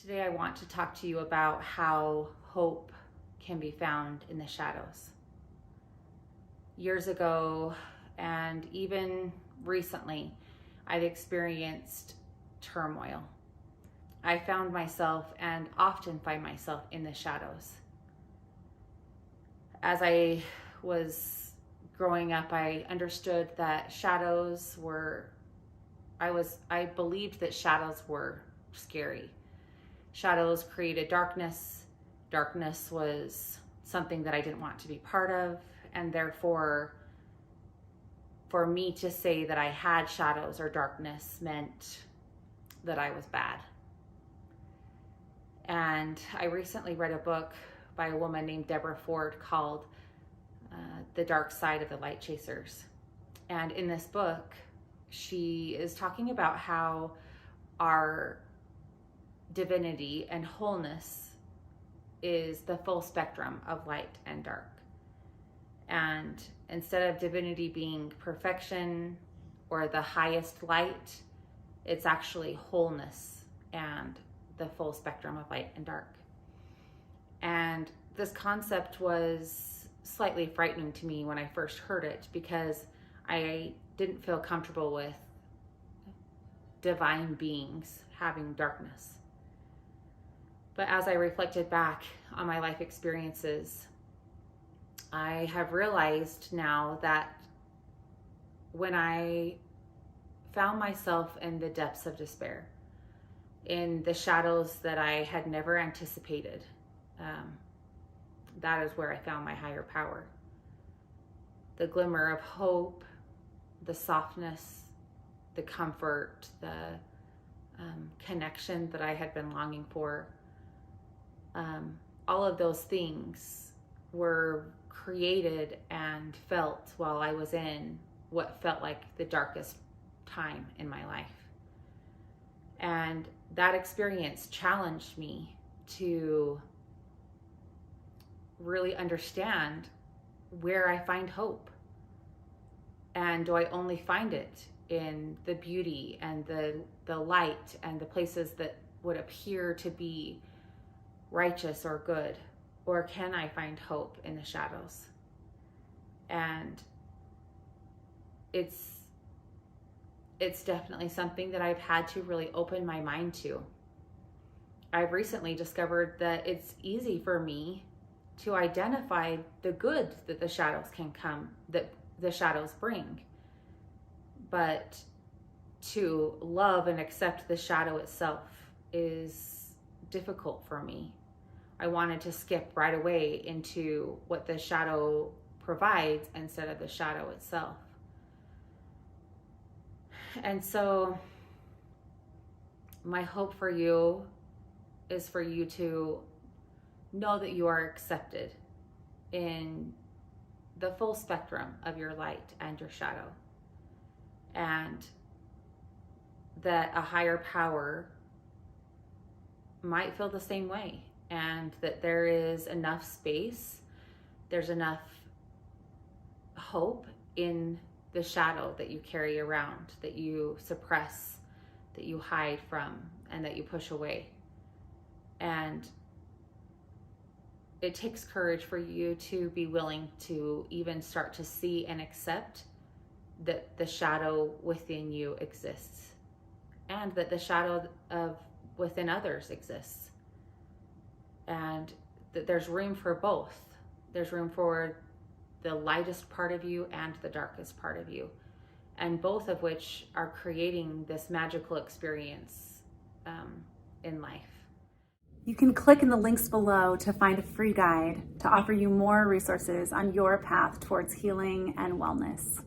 Today I want to talk to you about how hope can be found in the shadows. Years ago, and even recently, I've experienced turmoil. I found myself and often find myself in the shadows. As I was growing up, I understood that I believed that shadows were scary. Shadows created darkness. Darkness was something that I didn't want to be part of. And therefore, for me to say that I had shadows or darkness meant that I was bad. And I recently read a book by a woman named Deborah Ford called The Dark Side of the Light Chasers. And in this book, she is talking about how our divinity and wholeness is the full spectrum of light and dark. And instead of divinity being perfection or the highest light, it's actually wholeness and the full spectrum of light and dark. And this concept was slightly frightening to me when I first heard it, because I didn't feel comfortable with divine beings having darkness. But as I reflected back on my life experiences, I have realized now that when I found myself in the depths of despair, in the shadows that I had never anticipated, that is where I found my higher power. The glimmer of hope, the softness, the comfort, the connection that I had been longing for. All of those things were created and felt while I was in what felt like the darkest time in my life. And that experience challenged me to really understand where I find hope. And do I only find it in the beauty and the light and the places that would appear to be righteous or good? Or can I find hope in the shadows? And it's definitely something that I've had to really open my mind to. I've recently discovered that it's easy for me to identify the good that the shadows that the shadows bring. But to love and accept the shadow itself is difficult for me. I wanted to skip right away into what the shadow provides instead of the shadow itself. And so my hope for you is for you to know that you are accepted in the full spectrum of your light and your shadow, and that a higher power might feel the same way, and that there is enough space, there's enough hope in the shadow that you carry around, that you suppress, that you hide from, and that you push away. And it takes courage for you to be willing to even start to see and accept that the shadow within you exists, and that the shadow of within others exists, and that there's room for both. There's room for the lightest part of you and the darkest part of you, and both of which are creating this magical experience in life. You can click in the links below to find a free guide to offer you more resources on your path towards healing and wellness.